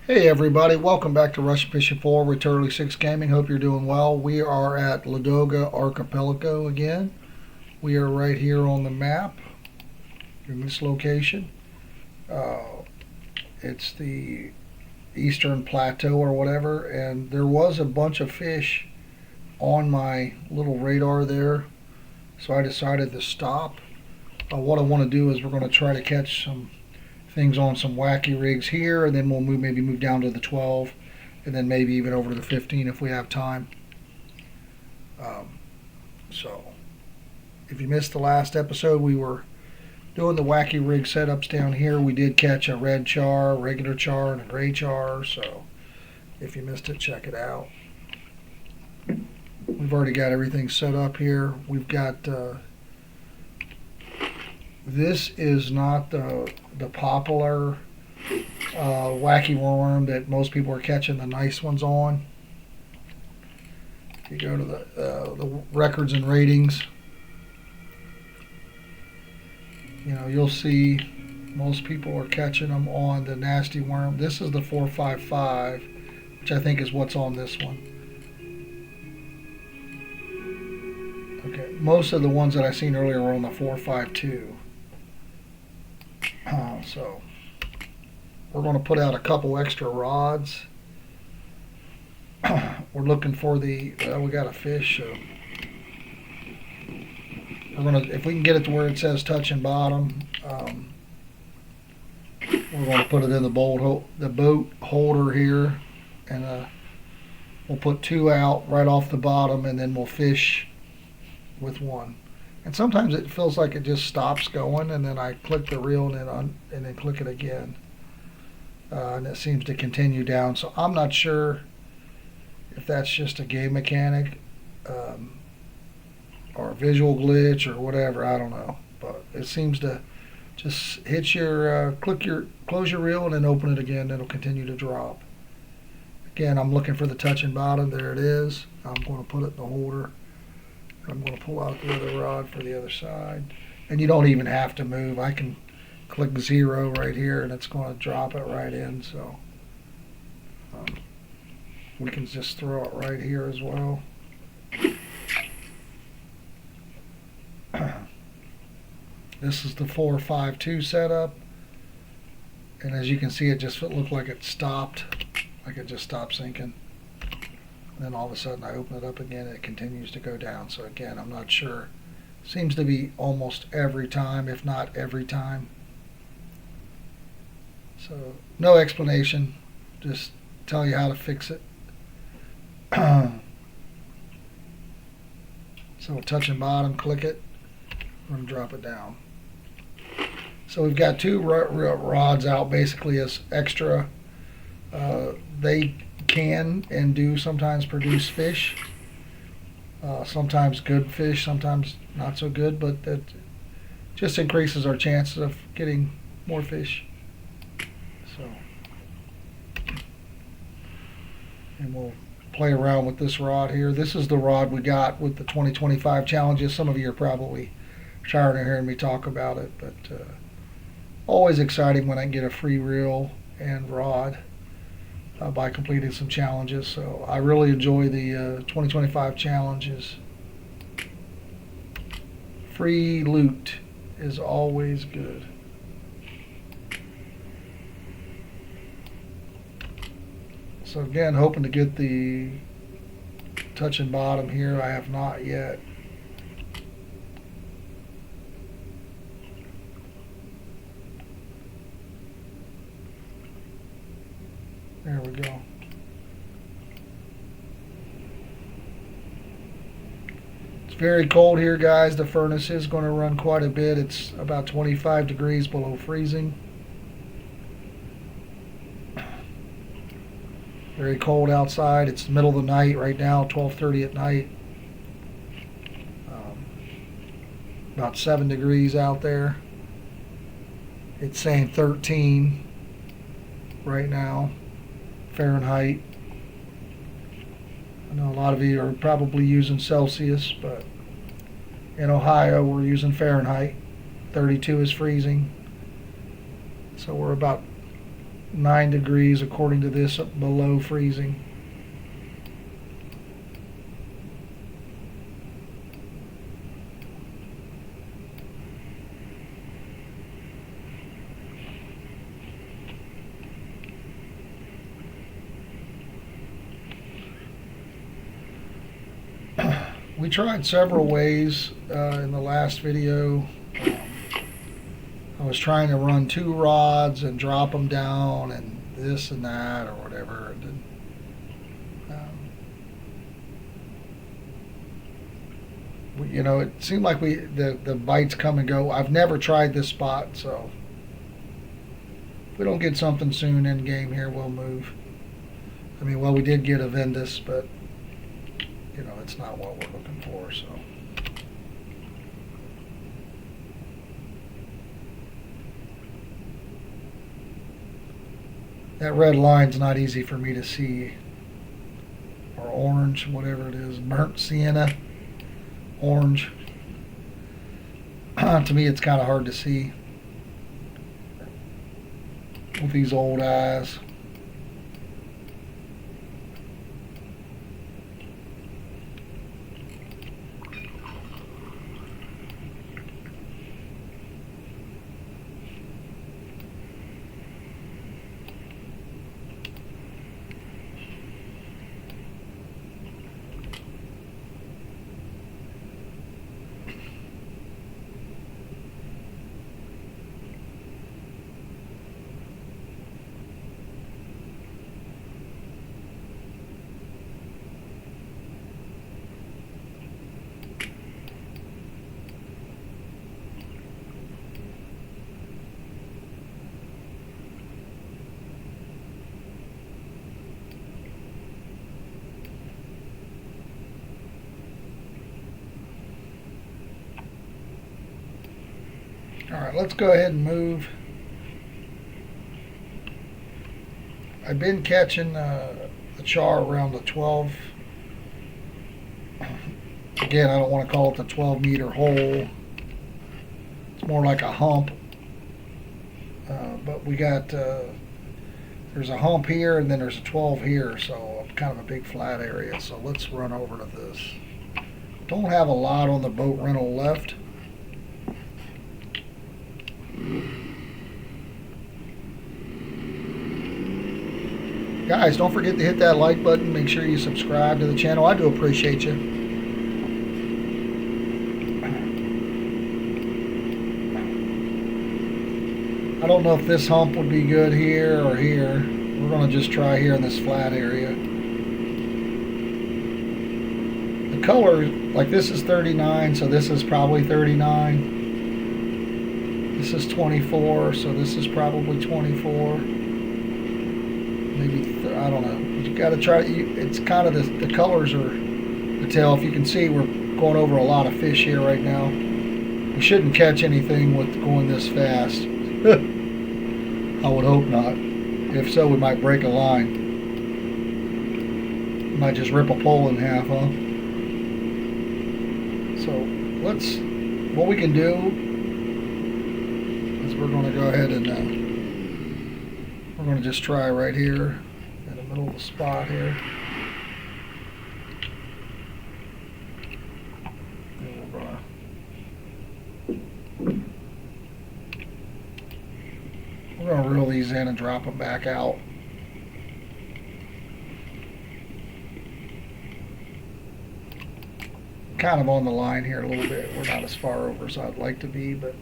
Hey everybody, welcome back to Russian Fishing 4 with Turley 6 Gaming. Hope you're doing well. We are at Ladoga Archipelago again. We are right here on the map in this location. Uh, it's the Eastern Plateau or whatever, and there was a bunch of fish on my little radar there, so I decided to stop. What I want to do is we're going to try to catch some things on some wacky rigs here, and then we'll maybe move down to the 12, and then maybe even over to the 15 if we have time. So, if you missed the last episode, we were doing the wacky rig setups down here. We did catch a red char, regular char, and a gray char. So, if you missed it, check it out. We've already got everything set up here. We've got this is not the popular wacky worm that most people are catching the nice ones on. If you go to the records and ratings, you'll see most people are catching them on the nasty worm. This is the 455, which I think is what's on this one. Okay, most of the ones that I seen earlier were on the 452. So we're going to put out a couple extra rods. We're looking for we got a fish. So we're gonna, if we can get it to where it says touching bottom, we're going to put it in the boat holder here, and we'll put two out right off the bottom, and then we'll fish with one. And sometimes it feels like it just stops going, and then I click the reel and then click it again, and it seems to continue down. So I'm not sure if that's just a game mechanic or a visual glitch or whatever. I don't know, but it seems to just hit close your reel and then open it again. It'll continue to drop. Again, I'm looking for the touching bottom. There it is. I'm going to put it in the holder. I'm going to pull out the other rod for the other side. And you don't even have to move. I can click 0 right here and it's going to drop it right in. So we can just throw it right here as well. This is the 452 setup. And as you can see, it just looked like it stopped. Like it just stopped sinking. And then all of a sudden I open it up again and it continues to go down. So again, I'm not sure. Seems to be almost every time, if not every time. So no explanation, just tell you how to fix it. So touching bottom, click it, I'm going to drop it down. So we've got two rods out basically as extra. They can and do sometimes produce fish. Sometimes good fish, sometimes not so good, but that just increases our chances of getting more fish. So, and we'll play around with this rod here. This is the rod we got with the 2025 challenges. Some of you are probably tired of hearing me talk about it, but always exciting when I get a free reel and rod by completing some challenges. So I really enjoy the 2025 challenges. Free loot is always good. So again, hoping to get the touching bottom here. I have not yet. There we go. It's very cold here, guys. The furnace is going to run quite a bit. It's about 25 degrees below freezing. Very cold outside. It's the middle of the night right now, 12:30 at night. About 7 degrees out there. It's saying 13 right now. Fahrenheit. I know a lot of you are probably using Celsius, but in Ohio we're using Fahrenheit. 32 is freezing. So we're about 9 degrees according to this, below freezing. We tried several ways in the last video. I was trying to run 2 rods and drop them down and this and that or whatever. And you know, it seemed like the bites come and go. I've never tried this spot, so if we don't get something soon in game here, we'll move. I mean, well, we did get a Vendus, but you know, it's not what we're looking for, so. That red line's not easy for me to see. Or orange, whatever it is. Burnt sienna. Orange. To me, it's kind of hard to see with these old eyes. Alright, let's go ahead and move. I've been catching the char around the 12. Again, I don't want to call it the 12-meter hole. It's more like a hump. But we got, there's a hump here and then there's a 12 here, so kind of a big flat area. So let's run over to this. Don't have a lot on the boat rental left. Guys, don't forget to hit that like button. Make sure you subscribe to the channel. I do appreciate you. I don't know if this hump would be good here or here. We're going to just try here in this flat area. The color, like this is 39, so this is probably 39. This is 24, so this is probably 24. Maybe, I don't know. You got to try, it's kind of the colors are to tell. If you can see, we're going over a lot of fish here right now. We shouldn't catch anything with going this fast. I would hope not. If so, we might break a line. Might just rip a pole in half, huh? So, what we can do is we're going to go ahead and we're going to just try right here in the middle of the spot here. And we're going to reel these in and drop them back out. Kind of on the line here a little bit. We're not as far over as I'd like to be, but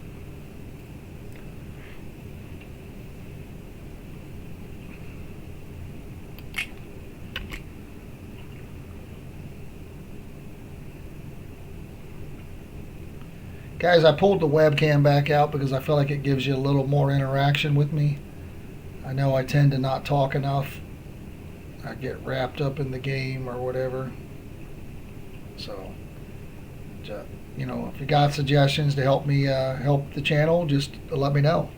guys, I pulled the webcam back out because I feel like it gives you a little more interaction with me. I know I tend to not talk enough. I get wrapped up in the game or whatever. So, you know, if you got suggestions to help me help the channel, just let me know.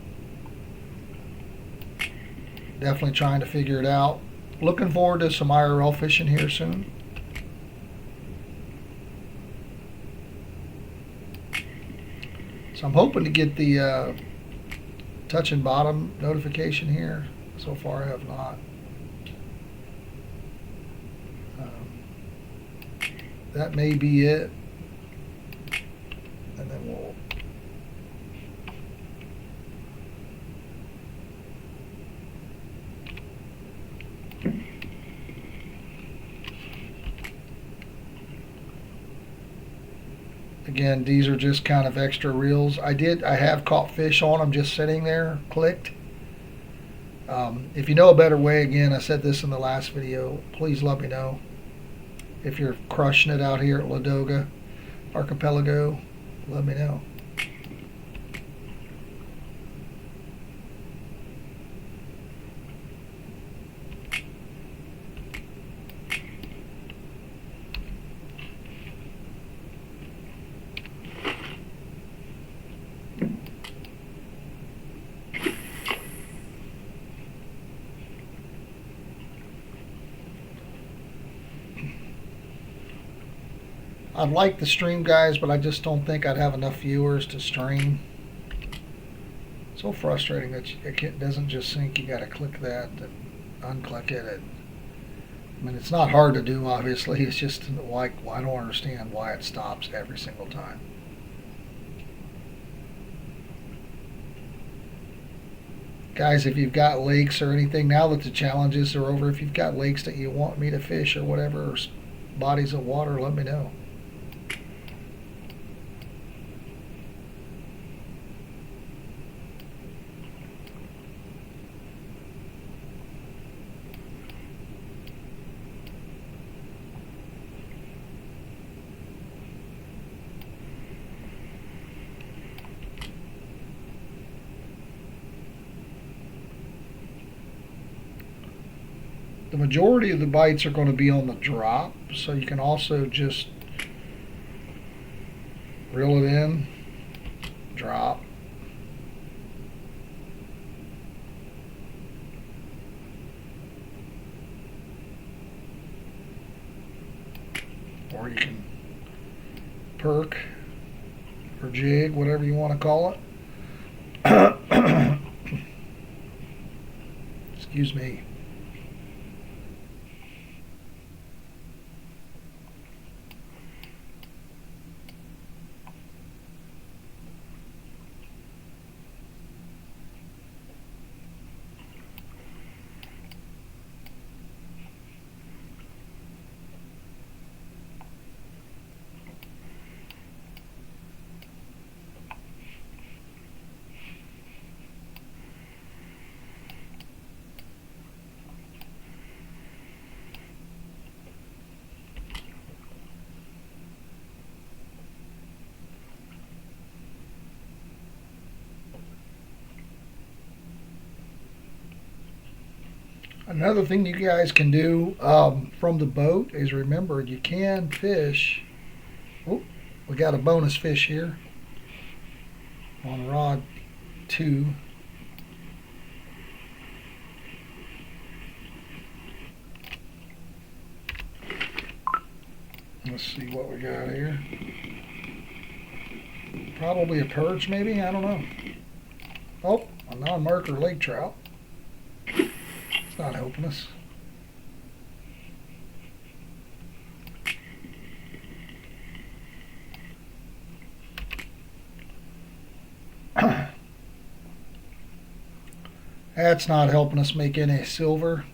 Definitely trying to figure it out. Looking forward to some IRL fishing here soon. So I'm hoping to get the touch and bottom notification here. So far I have not. That may be it. And then we'll again, these are just kind of extra reels. I have caught fish on them just sitting there, clicked. If you know a better way, again, I said this in the last video, please let me know. If you're crushing it out here at Ladoga Archipelago, let me know. I'd like to stream, guys, but I just don't think I'd have enough viewers to stream. So frustrating that it doesn't just sync. You got to click that and unclick it. I mean, it's not hard to do, obviously. It's just like, I don't understand why it stops every single time. Guys, if you've got lakes or anything, now that the challenges are over, if you've got lakes that you want me to fish or whatever, or bodies of water, let me know. The majority of the bites are going to be on the drop, so you can also just reel it in, drop. Or you can perk or jig, whatever you want to call it. Excuse me. Another thing you guys can do from the boat is, remember, you can fish. Oh, we got a bonus fish here on rod 2. Let's see what we got here. Probably a perch, maybe? I don't know. Oh, a non-marker lake trout. It's not helping us. That's not helping us make any silver.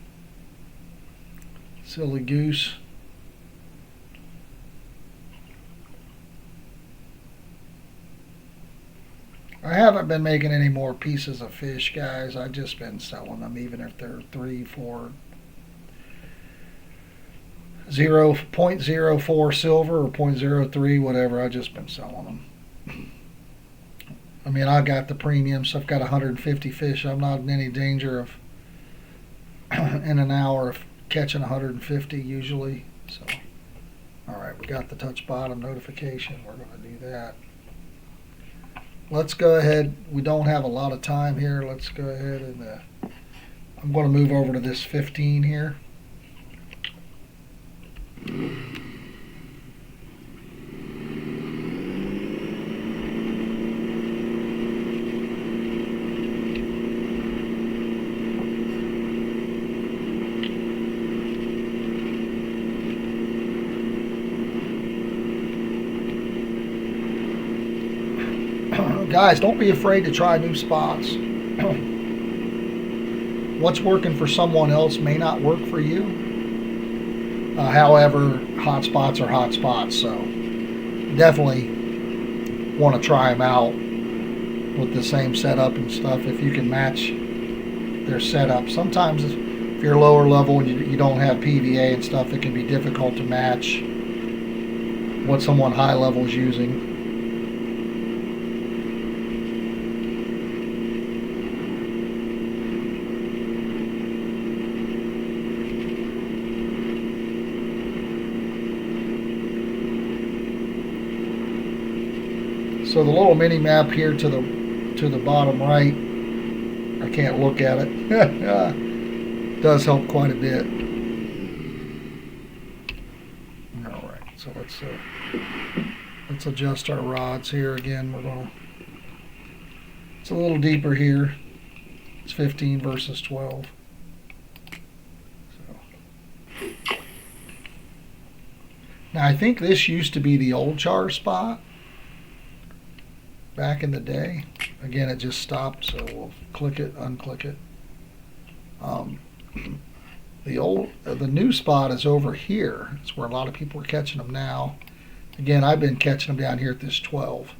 Silly goose. I haven't been making any more pieces of fish, guys. I've just been selling them, even if they're 3, 4, 0.04 silver or 0.03, whatever. I've just been selling them. I mean, I got the premium, so I've got 150 fish. I'm not in any danger of, in an hour, of catching 150 usually. So, all right, we got the touch bottom notification. We're going to do that. Let's go ahead. We don't have a lot of time here. Let's go ahead and I'm going to move over to this 15 here. Guys, don't be afraid to try new spots. What's working for someone else may not work for you. However, hot spots are hot spots, so definitely want to try them out with the same setup and stuff if you can match their setup. Sometimes if you're lower level and you don't have PVA and stuff, it can be difficult to match what someone high level is using. So the little mini map here to the bottom right, I can't look at it. Does help quite a bit. All right, so let's adjust our rods here again. It's a little deeper here. It's 15 versus 12. So. Now I think this used to be the old char spot back in the day. Again, it just stopped, so we'll click it, unclick it. The new spot is over here. It's where a lot of people are catching them now. Again, I've been catching them down here at this 12.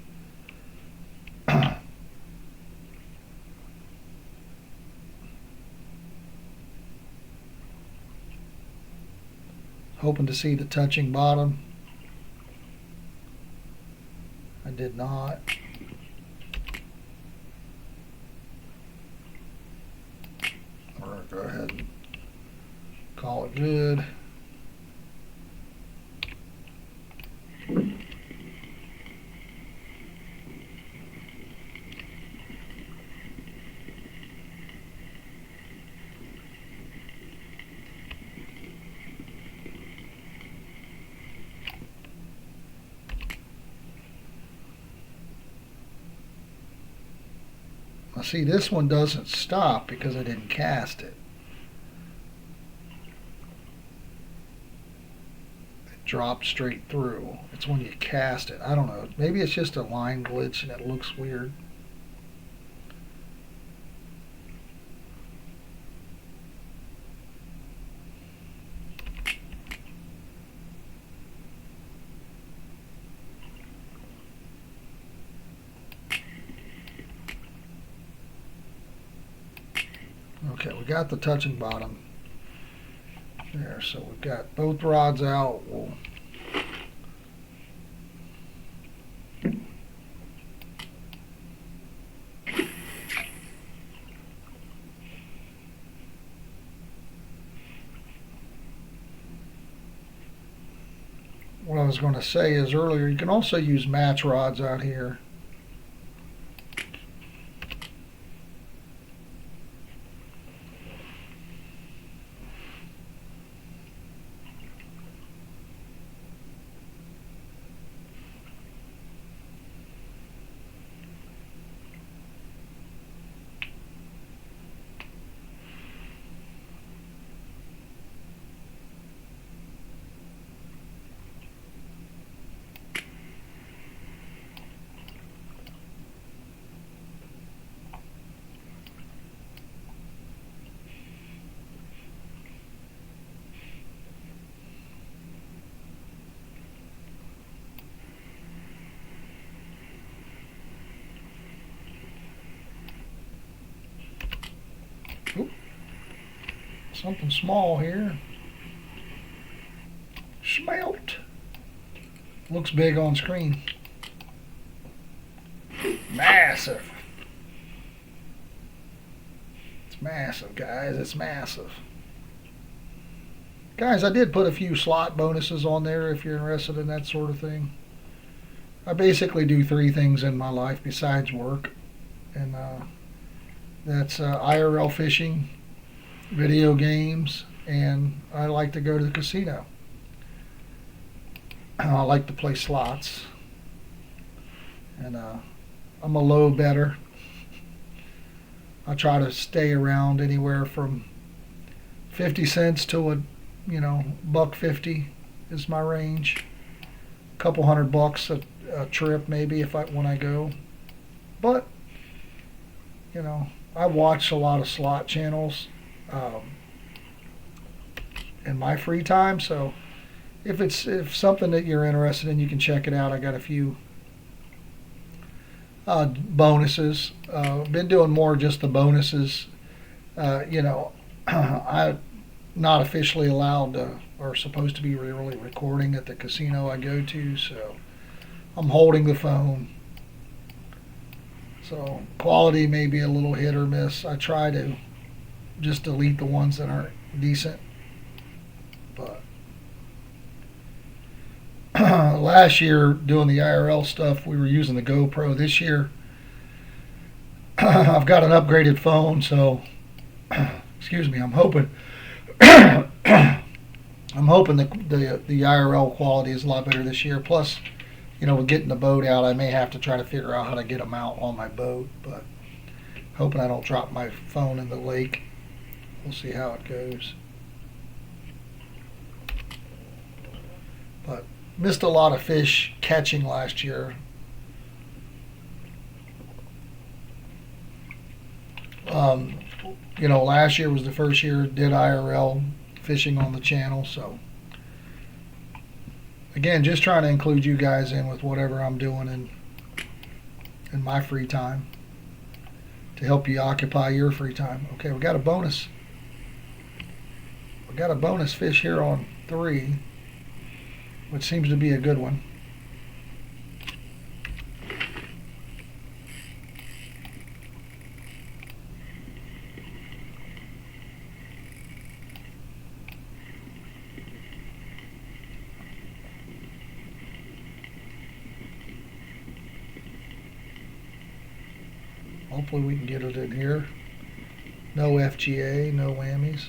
Hoping to see the touching bottom. I did not. We're going to go ahead and call it good. Now see, this one doesn't stop because I didn't cast it. It dropped straight through. It's when you cast it. I don't know. Maybe it's just a line glitch and it looks weird. Okay, we got the touching bottom there, so we've got both rods out. What I was going to say is earlier, you can also use match rods out here. Oop. Something small here. Smelt. Looks big on screen. Massive. It's massive, guys. It's massive. Guys, I did put a few slot bonuses on there if you're interested in that sort of thing. I basically do 3 things in my life besides work. And that's IRL fishing, video games, and I like to go to the casino. I like to play slots. And I'm a low bettor. I try to stay around anywhere from 50 cents to $1.50 is my range. A couple $100 a trip maybe when I go. But you know, I watch a lot of slot channels in my free time, so if something that you're interested in, you can check it out. I got a few bonuses. Been doing more just the bonuses. You know, I'm not officially allowed to, or supposed to be really recording at the casino I go to, so I'm holding the phone. So quality may be a little hit or miss. I try to just delete the ones that aren't decent. But last year doing the IRL stuff, we were using the GoPro. This year, I've got an upgraded phone, so excuse me. I'm hoping the IRL quality is a lot better this year. Plus, you know, with getting the boat out, I may have to try to figure out how to get them out on my boat. But hoping I don't drop my phone in the lake. We'll see how it goes. But missed a lot of fish catching last year. You know, last year was the first year did IRL fishing on the channel, so again, just trying to include you guys in with whatever I'm doing in my free time to help you occupy your free time. Okay, we got a bonus. We got a bonus fish here on 3, which seems to be a good one. Hopefully we can get it in here. No FGA, no whammies.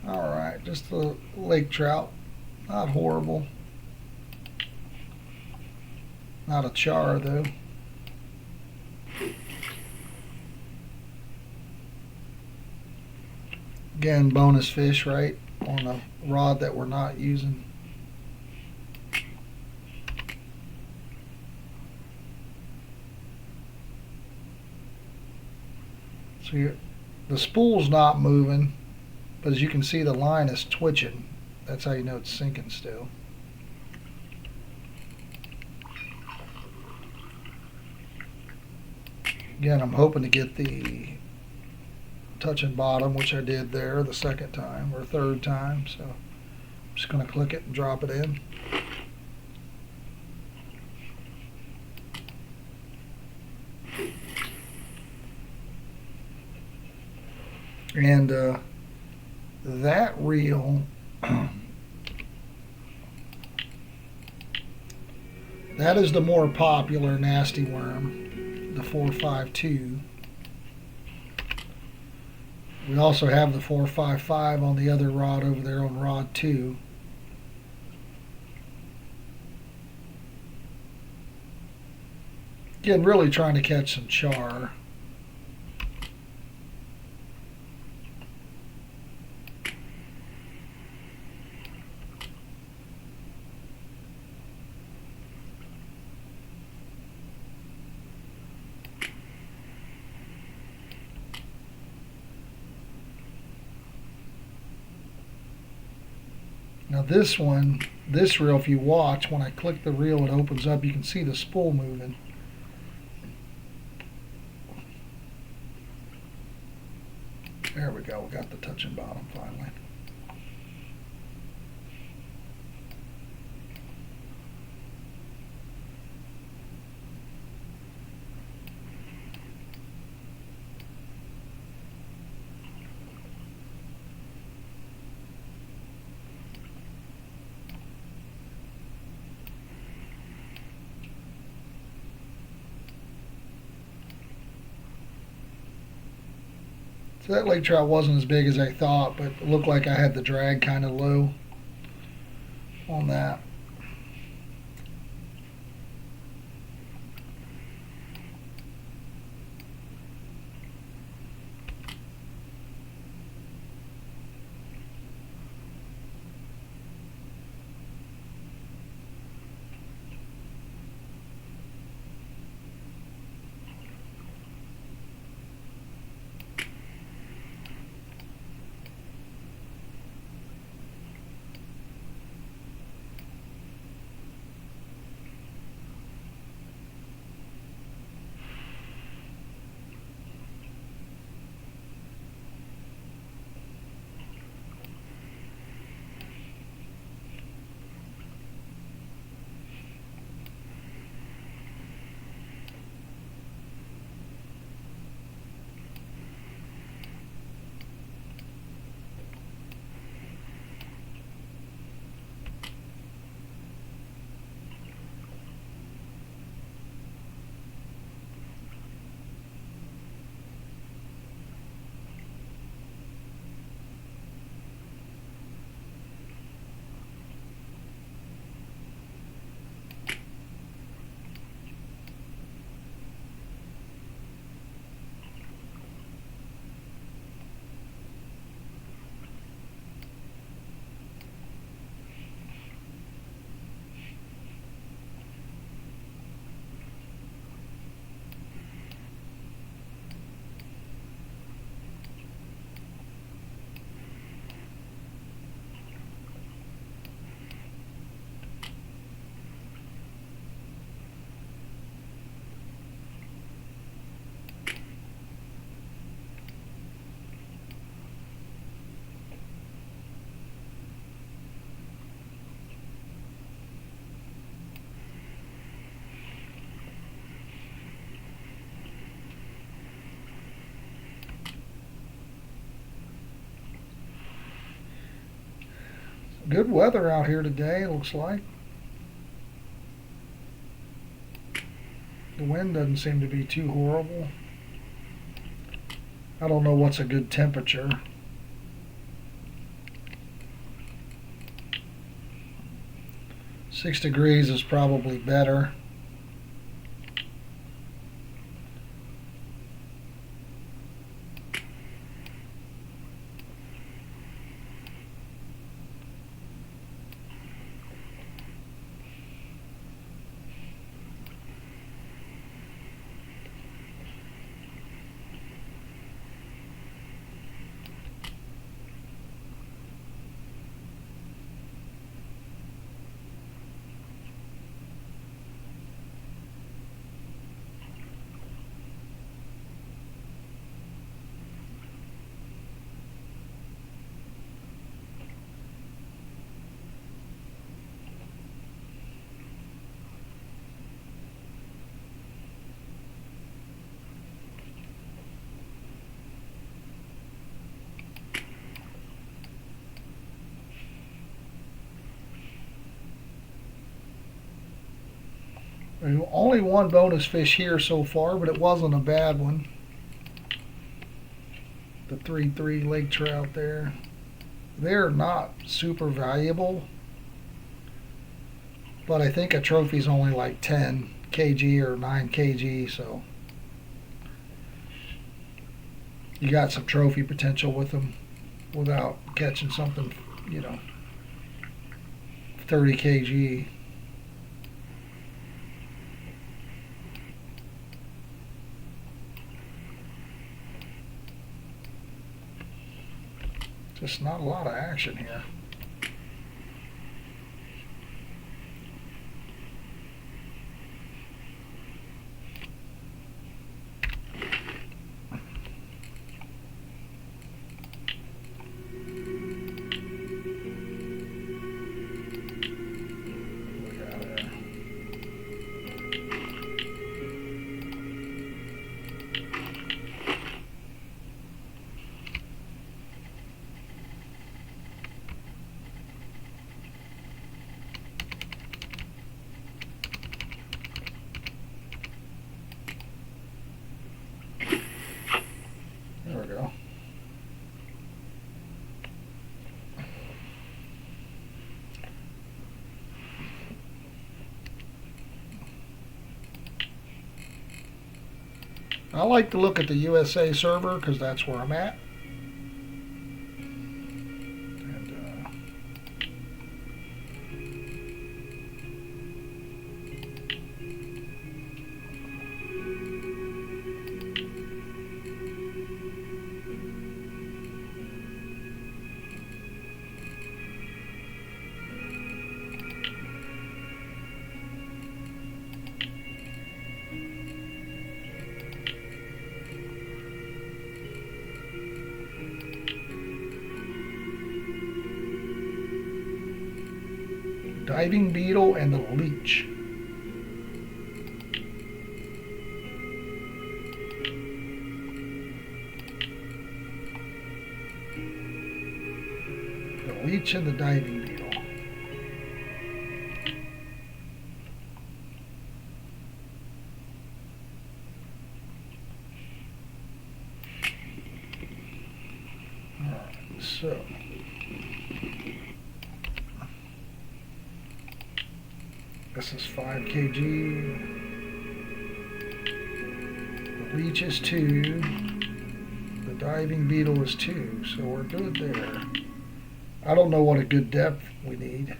Alright, just a lake trout. Not horrible. Not a char though. Again, bonus fish, right, on a rod that we're not using. So the spool's not moving, but as you can see, the line is twitching. That's how you know it's sinking still. Again, I'm hoping to get the touching bottom, which I did there the second time or third time, so I'm just going to click it and drop it in. And that reel that is the more popular nasty worm, the 452. We also have the 455 on the other rod over there on rod 2. Again, really trying to catch some char. Now this one, this reel, if you watch, when I click the reel, it opens up. You can see the spool moving. There we go. We got the touching bottom finally. So that lake trout wasn't as big as I thought, but it looked like I had the drag kind of low on that. Good weather out here today, it looks like. The wind doesn't seem to be too horrible. I don't know what's a good temperature. Six degrees is probably better. Only one bonus fish here so far, but it wasn't a bad one. The 3-3 lake trout there. They're not super valuable, but I think a trophy's only like 10 kg or 9 kg, so you got some trophy potential with them without catching something, 30 kg. Just not a lot of action here. There we go. I like to look at the USA server because that's where I'm at. Diving beetle and the leech. The leech and the diving beetle. Alright, so this is 5 kg. The leech is 2. The diving beetle is 2. So we're good there. I don't know what a good depth we need.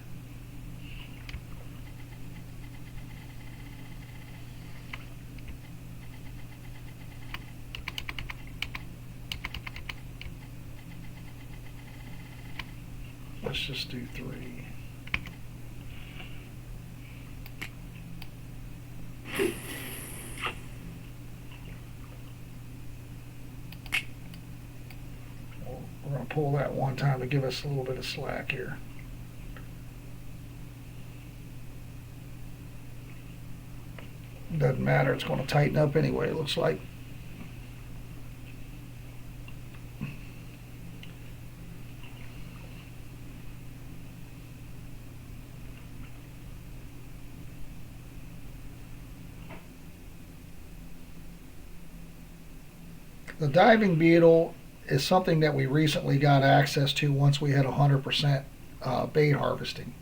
Let's just do 3. We're going to pull that one time to give us a little bit of slack here. Doesn't matter, it's going to tighten up anyway, it looks like. The diving beetle is something that we recently got access to once we had 100% bait harvesting.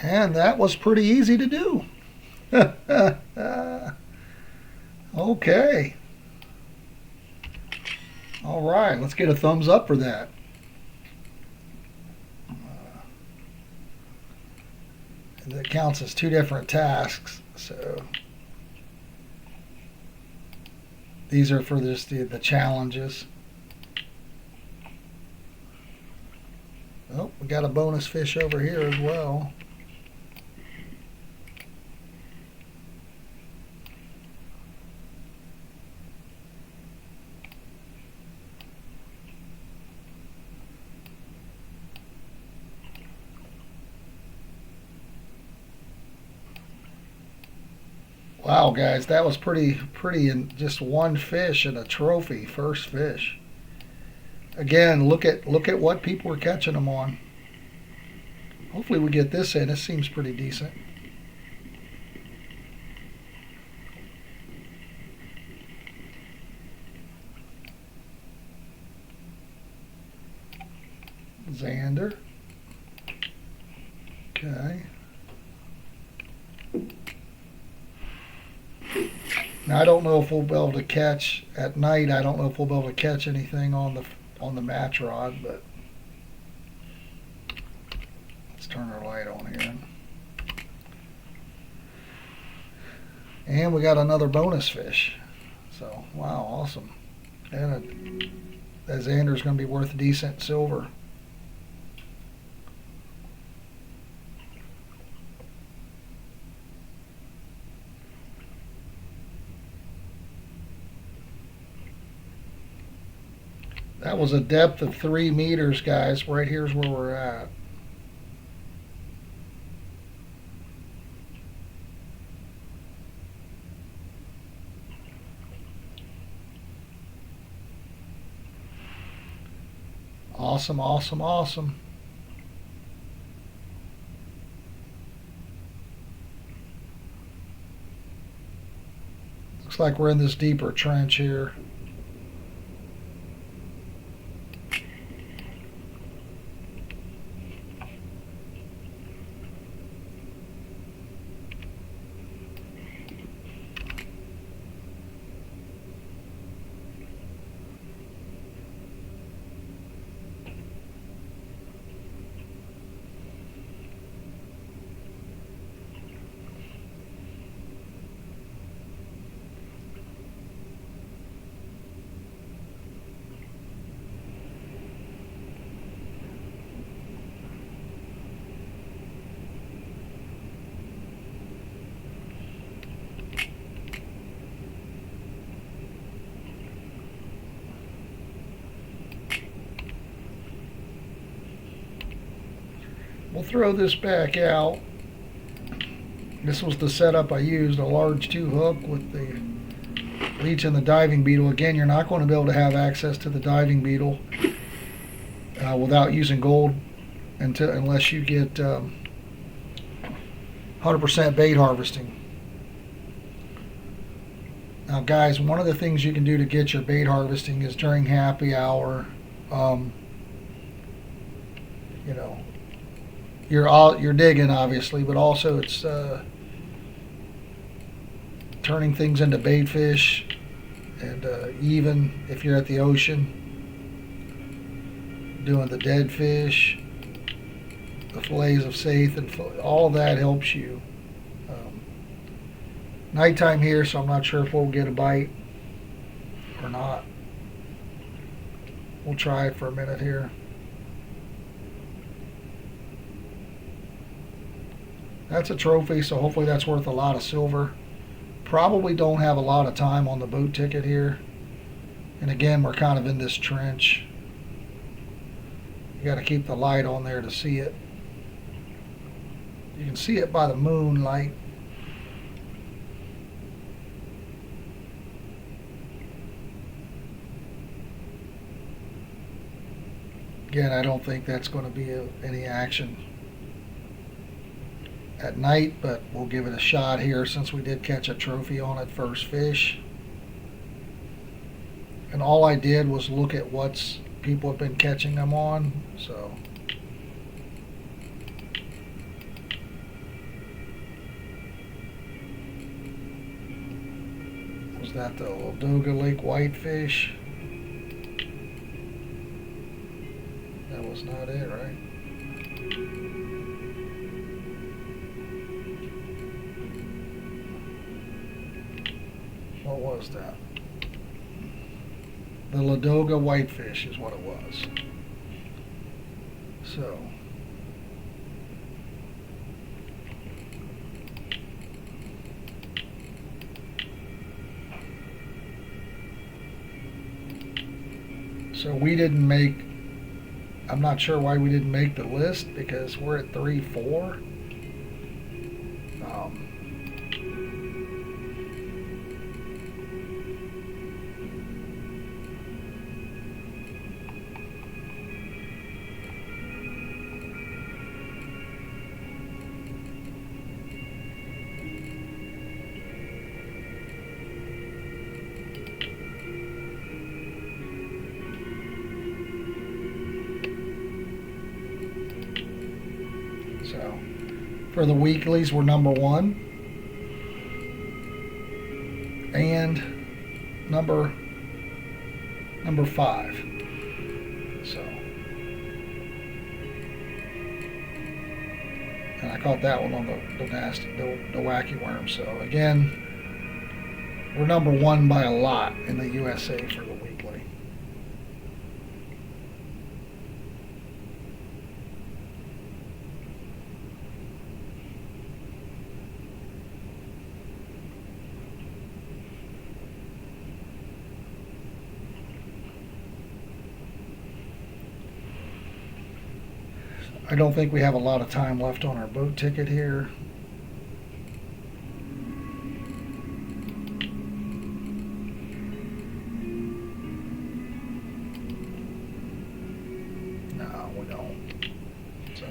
And that was pretty easy to do. Okay. All right, let's get a thumbs up for that. That counts as 2 different tasks. So these are for just the challenges. Oh, we got a bonus fish over here as well. Wow, guys, that was pretty in just one fish and a trophy, first fish. Again, look at what people are catching them on. Hopefully we get this in. This seems pretty decent. Xander. Okay. Now I don't know if we'll be able to catch at night. I don't know if we'll be able to catch anything on the match rod, but let's turn our light on here. And we got another bonus fish. So wow, awesome. And that Xander's going to be worth decent silver. That was a depth of 3 meters, guys. Right here's where we're at. Awesome, awesome, awesome. Looks like we're in this deeper trench here. We'll throw this back out. This was the setup I used, a large 2 hook with the leech and the diving beetle. Again, you're not going to be able to have access to the diving beetle without using gold unless you get 100% bait harvesting. Now guys, one of the things you can do to get your bait harvesting is during happy hour. You know, you're digging obviously, but also it's turning things into bait fish, and even if you're at the ocean, doing the dead fish, the fillets of saithe, and all of that helps you. Nighttime here, so I'm not sure if we'll get a bite or not. We'll try it for a minute here. That's a trophy, so hopefully that's worth a lot of silver. Probably don't have a lot of time on the boat ticket here. And again, we're kind of in this trench. You got to keep the light on there to see it. You can see it by the moonlight. Again, I don't think that's going to be any action at night, but we'll give it a shot here since we did catch a trophy on it first fish. And all I did was look at what's people have been catching them on, so was that the Ladoga Lake whitefish? That was not it, right? What was that? The Ladoga whitefish is what it was. So we didn't make, I'm not sure why we didn't make the list because we're at 3-4. So for the weeklies, we're number 1 and number 5. So, and I caught that one on the wacky worm. So again, we're number 1 by a lot in the USA for the weekly. I don't think we have a lot of time left on our boat ticket here. No, we don't. So.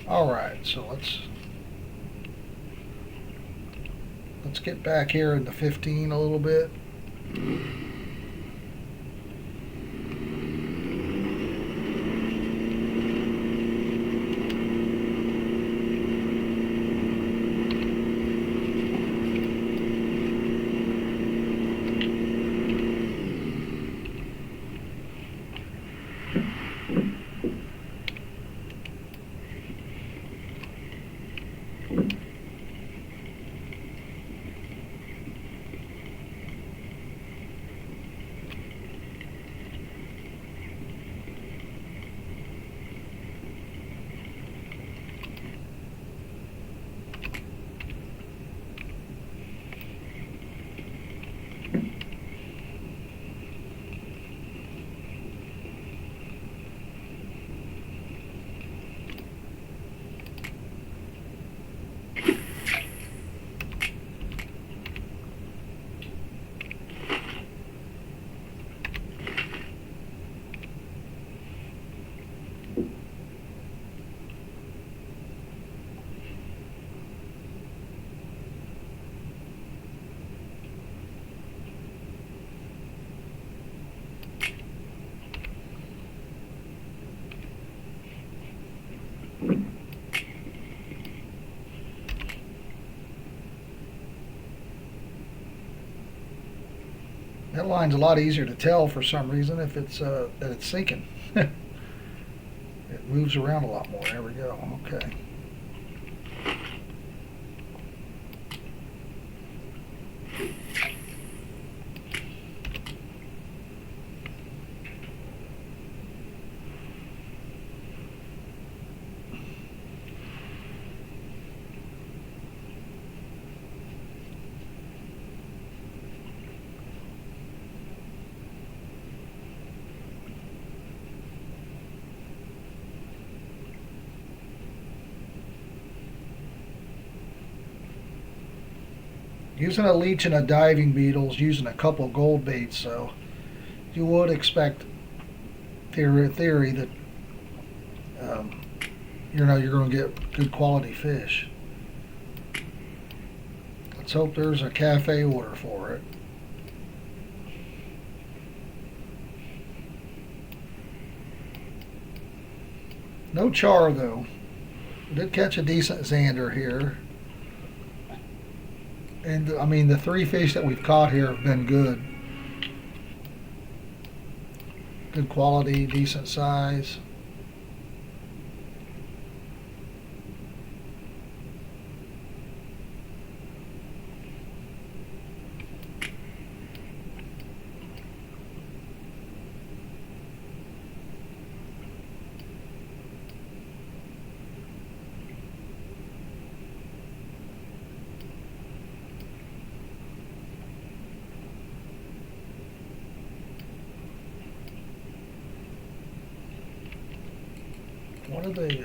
All right, so let's get back here in the 15 a little bit. That line's a lot easier to tell for some reason if it's that it's sinking. moves around a lot more. There we go. Okay. Using a leech and a diving beetle is using a couple gold baits, so you would expect, theory that you're going to get good quality fish. Let's hope there's a cafe order for it. No char though. Did catch a decent zander here. And I mean, the 3 fish that we've caught here have been good. Good quality, decent size. What are they?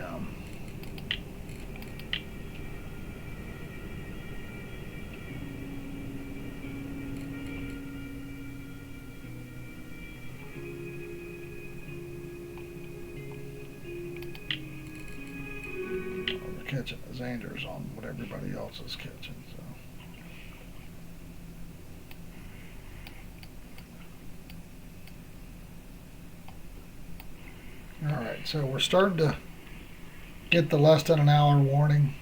We're catching the zanders on what everybody else is catching. So. Alright, so we're starting to get the less than an hour warning.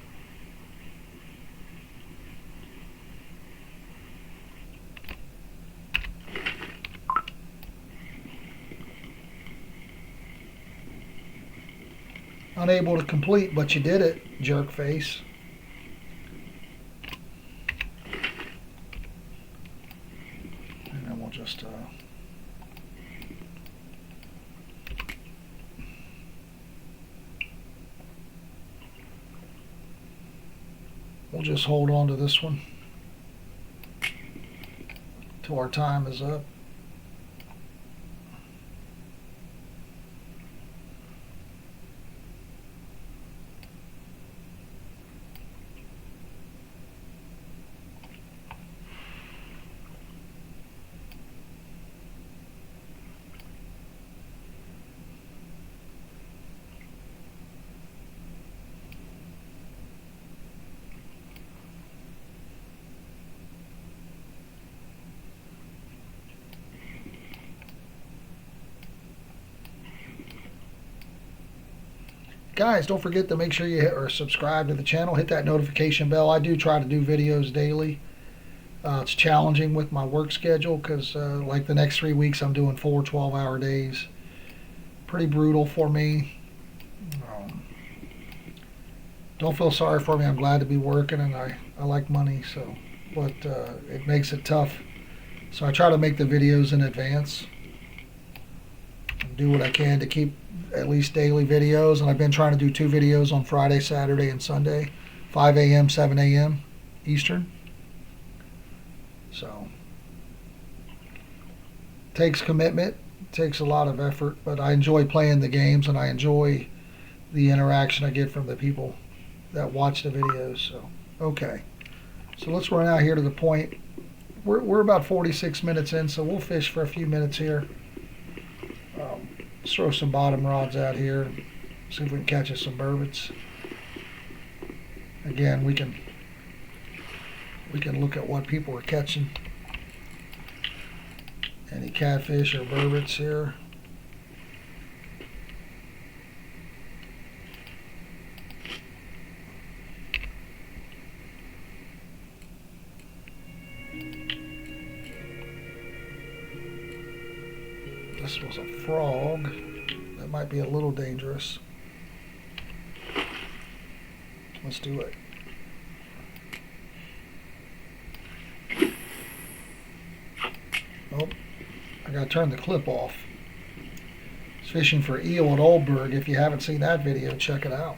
Unable to complete, but you did it, jerk face. And then we'll just hold on to this one till our time is up. Guys, don't forget to make sure you hit or subscribe to the channel. Hit that notification bell. I do try to do videos daily. It's challenging with my work schedule because like the next 3 weeks I'm doing 4 12-hour days. Pretty brutal for me. Don't feel sorry for me. I'm glad to be working and I like money, so but it makes it tough. So I try to make the videos in advance and do what I can to keep at least daily videos, and I've been trying to do 2 videos on Friday, Saturday, and Sunday, 5 a.m., 7 a.m. Eastern. So, takes commitment, takes a lot of effort, but I enjoy playing the games, and I enjoy the interaction I get from the people that watch the videos. So, okay. So let's run out here to the point. We're about 46 minutes in, so we'll fish for a few minutes here. Let's throw some bottom rods out here, see if we can catch us some burbot. Again, we can look at what people are catching. Any catfish or burbots here. This was a frog. That might be a little dangerous. Let's do it. Oh, I gotta turn the clip off. It's fishing for eel at Oldberg. If you haven't seen that video, check it out.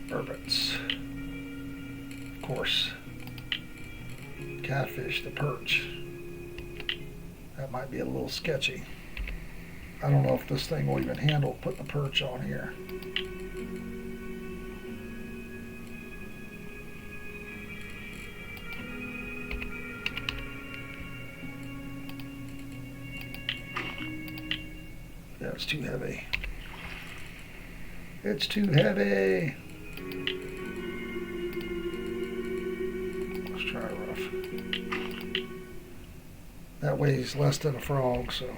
Burbits. Of course, catfish, the perch. That might be a little sketchy. I don't know if this thing will even handle putting the perch on here. Yeah, it's too heavy. It's too heavy. Let's try a rough. That weighs less than a frog, so.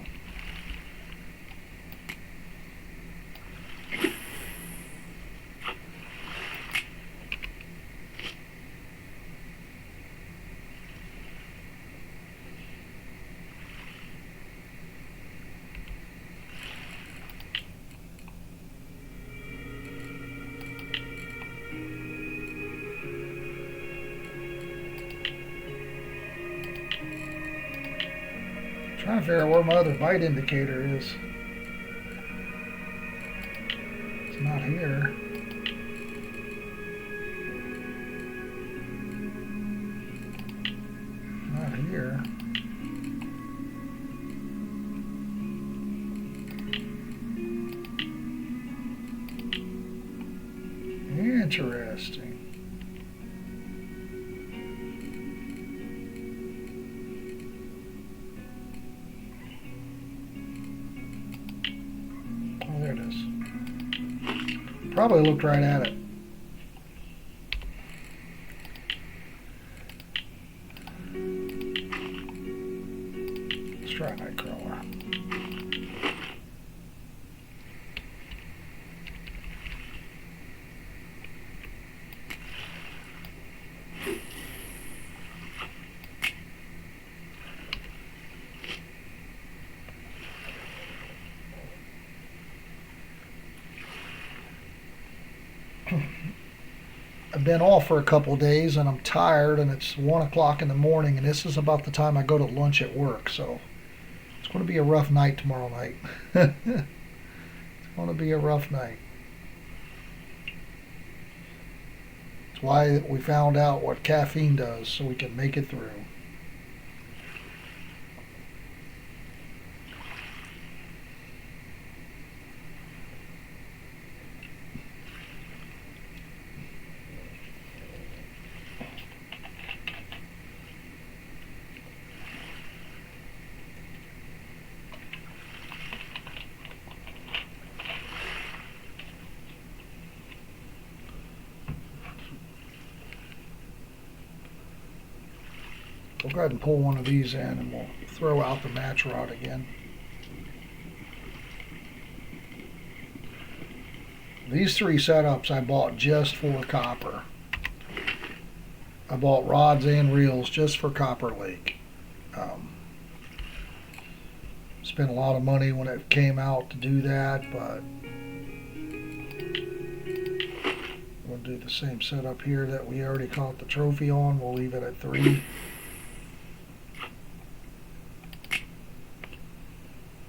Trying to figure out where my other bite indicator is. It's not here. Not here. Interesting. There it is. Probably looked right at it. Let's try a night crawler. I've been off for a couple days and I'm tired, and it's 1 o'clock in the morning, and this is about the time I go to lunch at work, so it's going to be a rough night tomorrow night. It's going to be a rough night. That's why we found out what caffeine does, so we can make it through. We'll go ahead and pull one of these in, and we'll throw out the match rod again. These 3 setups I bought just for copper. I bought rods and reels just for Copper Lake. Spent a lot of money when it came out to do that, but we'll do the same setup here that we already caught the trophy on. We'll leave it at 3.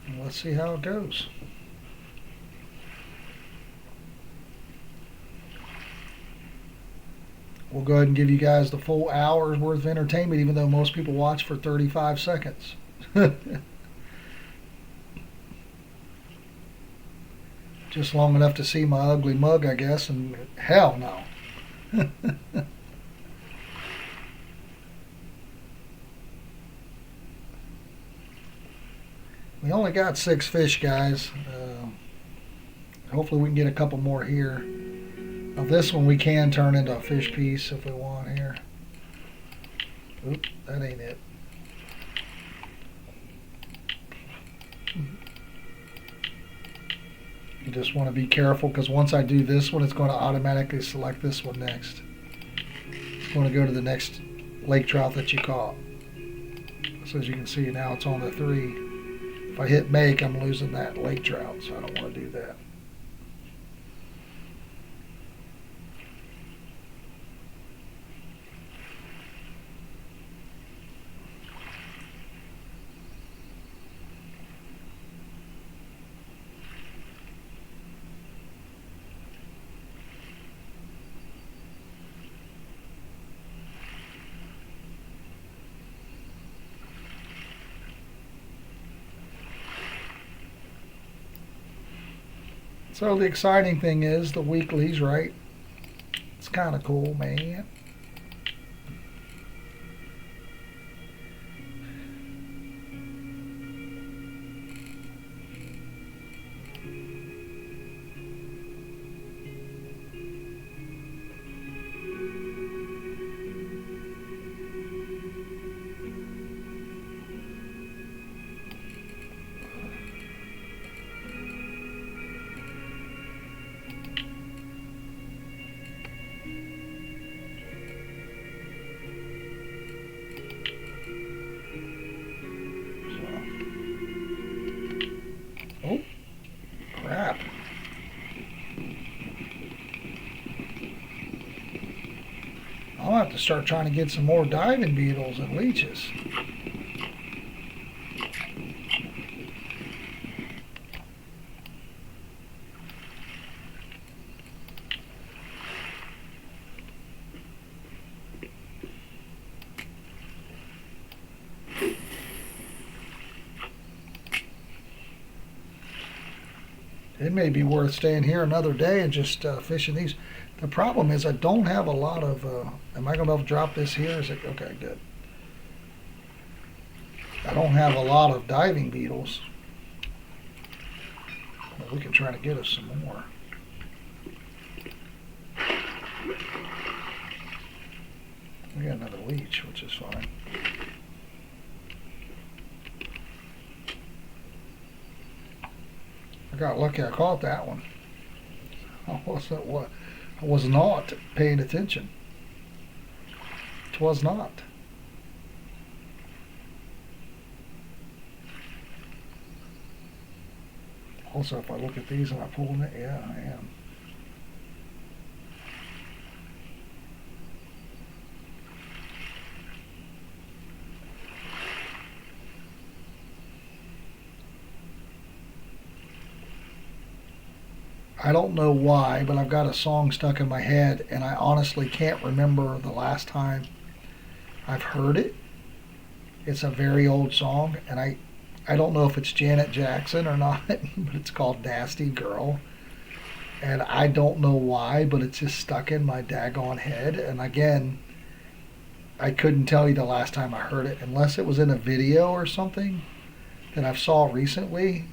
And let's see how it goes. We'll go ahead and give you guys the full hour's worth of entertainment, even though most people watch for 35 seconds. Just long enough to see my ugly mug, I guess, and hell no. We only got 6 fish, guys. Hopefully we can get a couple more here. Now this one we can turn into a fish piece if we want here. Oop, that ain't it. You just want to be careful because once I do this one, it's going to automatically select this one next. It's going to go to the next lake trout that you caught. So as you can see now it's on the 3. If I hit make, I'm losing that lake trout, so I don't want to do that. So the exciting thing is the weeklies, right? It's kind of cool, man. Oh, crap. I'll have to start trying to get some more diving beetles and leeches. It may be worth staying here another day and just fishing these. The problem is I don't have a lot of, am I going to be able to drop this here? Is it, okay, good. I don't have a lot of diving beetles. But we can try to get us some more. We got another leech, which is fine. I got lucky I caught that one. I was not paying attention. It was not. Also, if I look at these and I pull it, yeah, I am. I don't know why, but I've got a song stuck in my head, and I honestly can't remember the last time I've heard it. It's a very old song, and I don't know if it's Janet Jackson or not, but it's called Nasty Girl. And I don't know why, but it's just stuck in my daggone head. And again, I couldn't tell you the last time I heard it, unless it was in a video or something that I've saw recently.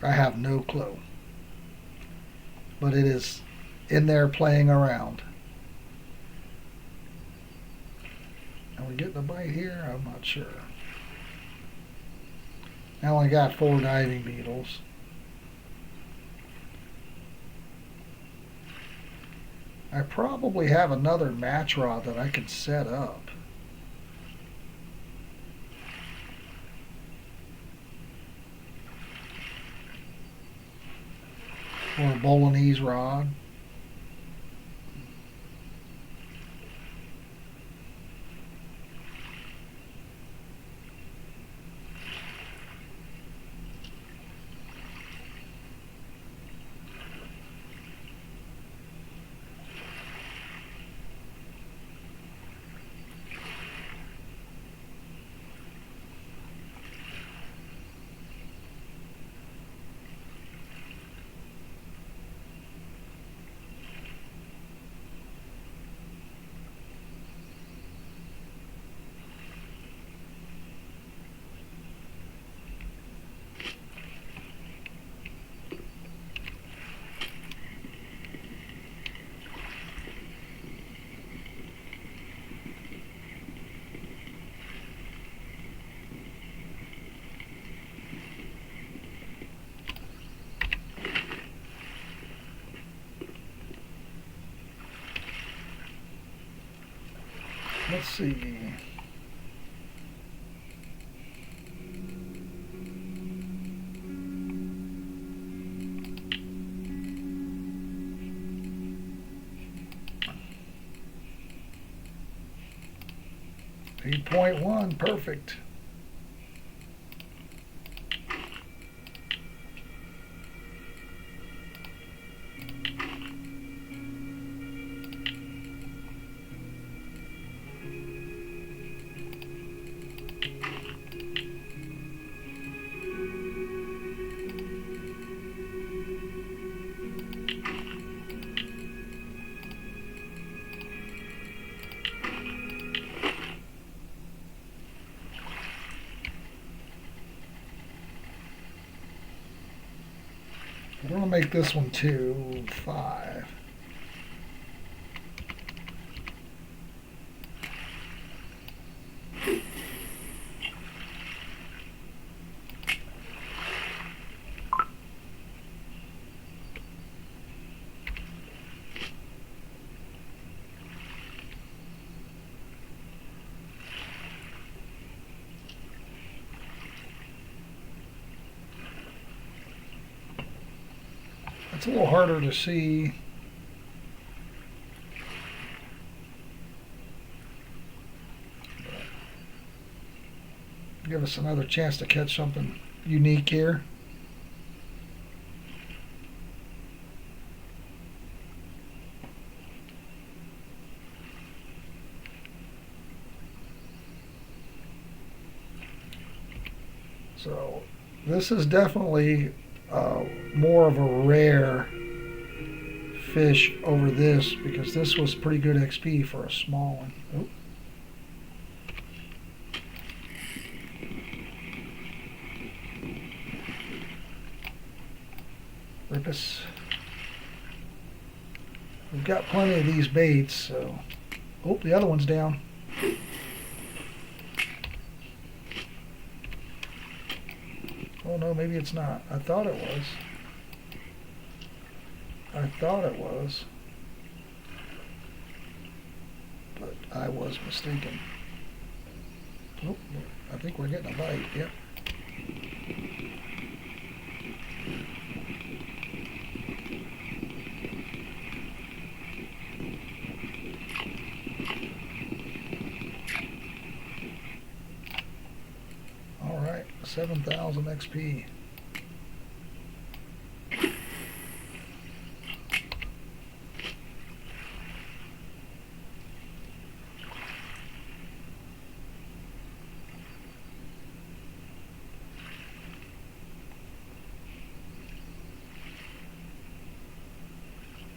I have no clue. But it is in there playing around. Are we getting a bite here? I'm not sure. I only got 4 diving beetles. I probably have another match rod that I could set up. Or a Bolognese rod. Let's see. $8.1, perfect. We're going to make this one 2, 5. It's a little harder to see. Give us another chance to catch something unique here. So this is definitely more of a rare fish over this, because this was pretty good XP for a small one. Oop. Ripus. We've got plenty of these baits, so. Oh, the other one's down. Oh no, maybe it's not. I thought it was. But I was mistaken. Oh, I think we're getting a bite. Yep. All right, 7,000 XP.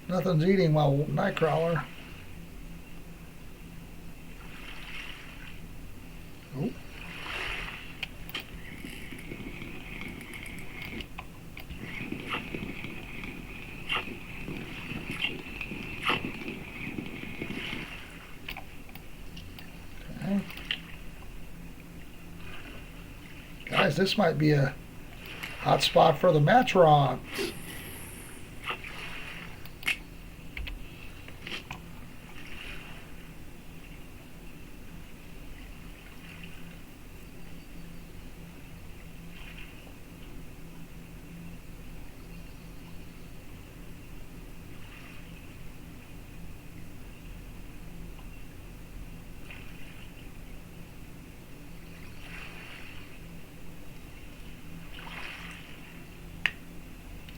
Nothing's eating my night crawler. Oh. Okay. Guys, this might be a hot spot for the match rods.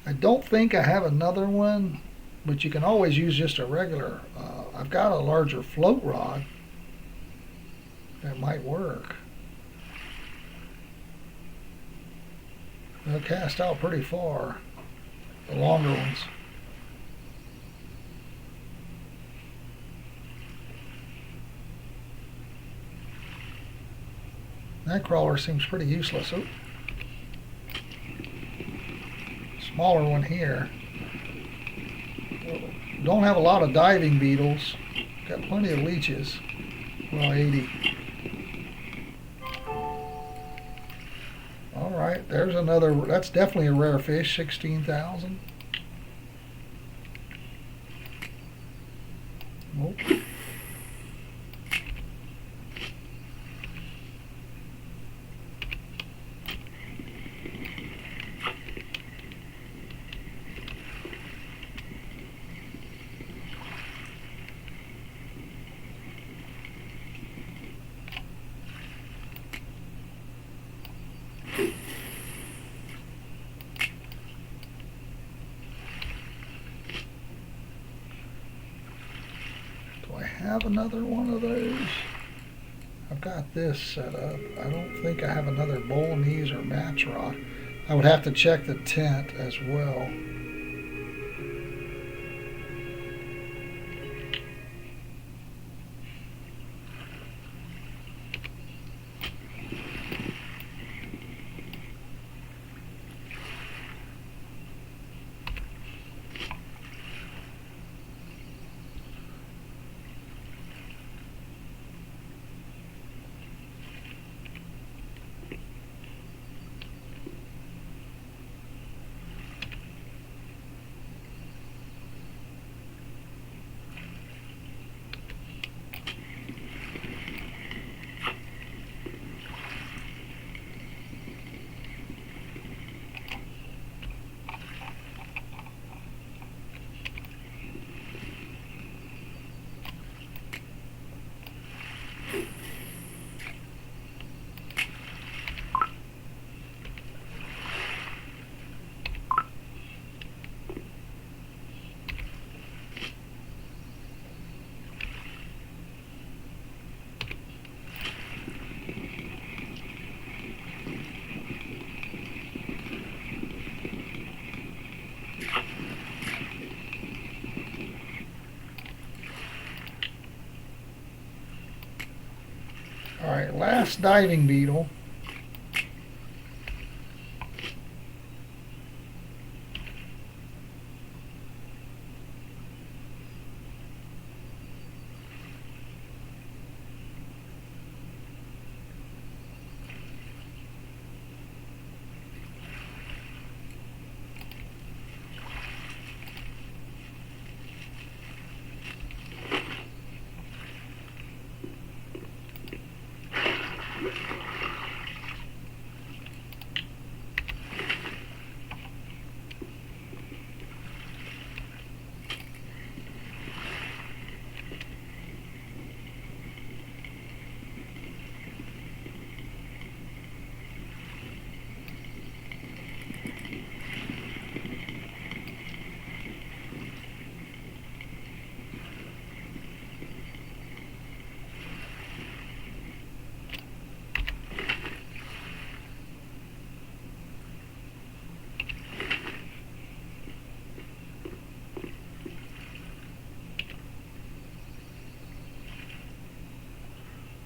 I don't think I have another one, but you can always use just a regular. I've got a larger float rod that might work. They'll cast out pretty far, the longer ones. That crawler seems pretty useless. Oh. Smaller one here. Don't have a lot of diving beetles. Got plenty of leeches. Well, 80. All right, there's another. That's definitely a rare fish. 16,000. Oh. have another one of those. I've got this set up. I don't think I have another Bolognese or match rock. I would have to check the tent as well. All right, last diving beetle.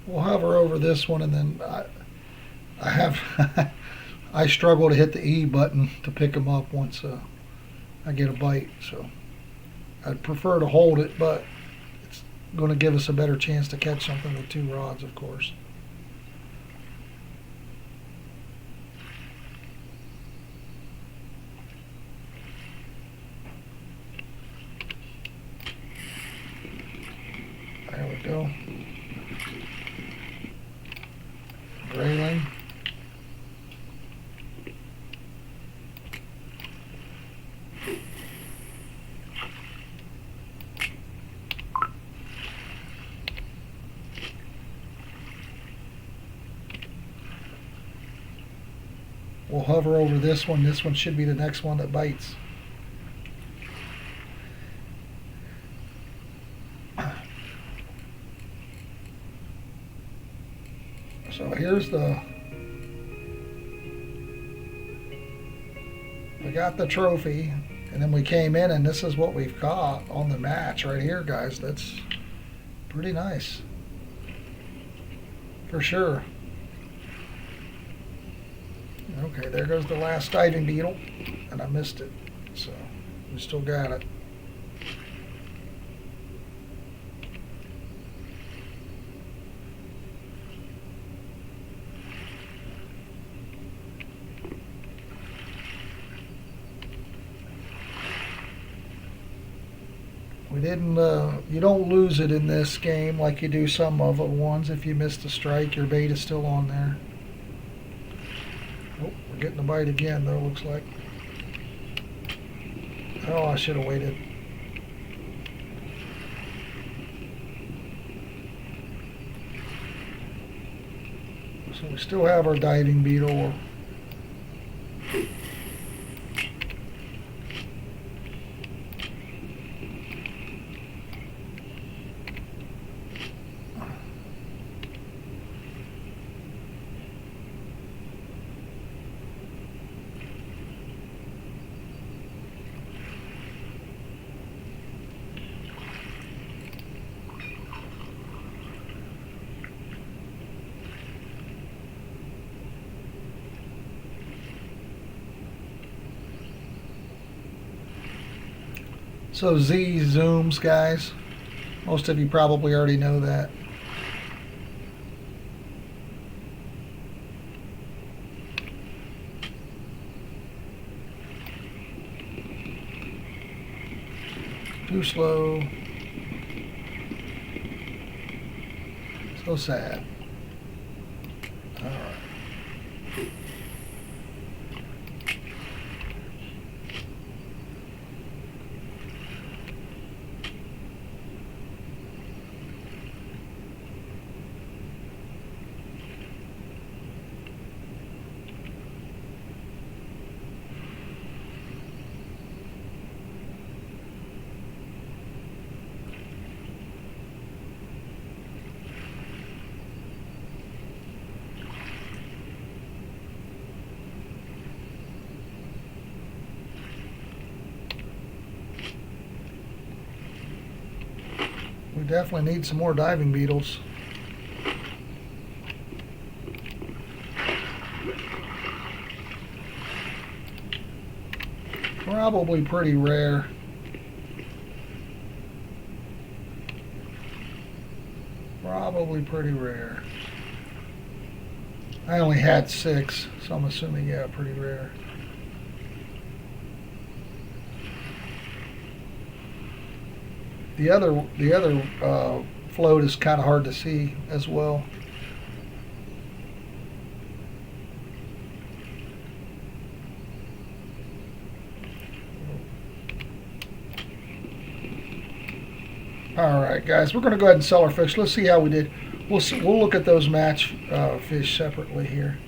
We'll hover over this one, and then I have I struggle to hit the E button to pick them up once I get a bite. So I'd prefer to hold it, but it's going to give us a better chance to catch something with two rods, of course. There we go. Grayling. We'll hover over this one. This one should be the next one that bites. So here's we got the trophy, and then we came in, and this is what we've caught on the match right here, guys. That's pretty nice, for sure. Okay, there goes the last diving beetle, and I missed it, so we still got it. We didn't, you don't lose it in this game like you do some of the ones. If you missed a strike, your bait is still on there. Oh, we're getting a bite again though, looks like. Oh, I should have waited. So we still have our diving beetle. So Z zooms, guys. Most of you probably already know that. Too slow. So sad. All right. We definitely need some more diving beetles. Probably pretty rare. Probably pretty rare. I only had 6, so I'm assuming, yeah, pretty rare. The other float is kind of hard to see as well. All right, guys, we're going to go ahead and sell our fish. Let's see how we did. We'll look at those match fish separately here.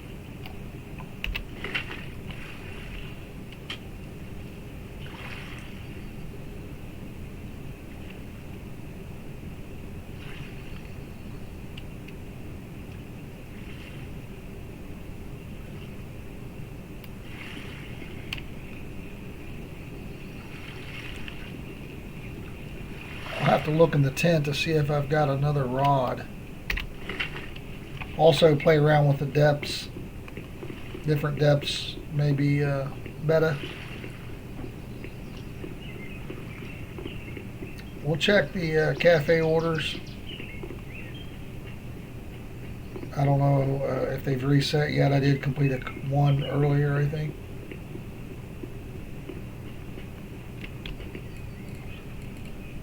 I'll have to look in the tent to see if I've got another rod. Also play around with the depths. Different depths may be better. We'll check the cafe orders. I don't know if they've reset yet. I did complete one earlier, I think.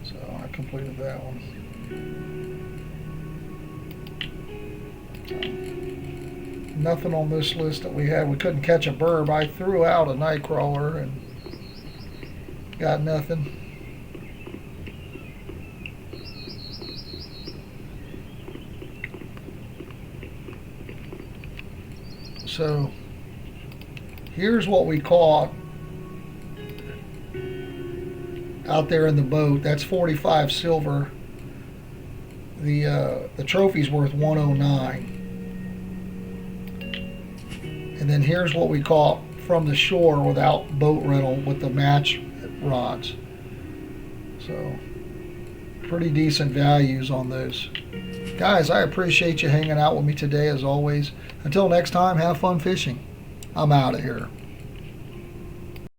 So I completed that one. Nothing on this list that we had. We couldn't catch a burb. I threw out a nightcrawler and got nothing. So here's what we caught out there in the boat. That's 45 silver. The trophy's worth 109. And then here's what we caught from the shore without boat rental with the match rods. So pretty decent values on those. Guys, I appreciate you hanging out with me today as always. Until next time, have fun fishing. I'm out of here.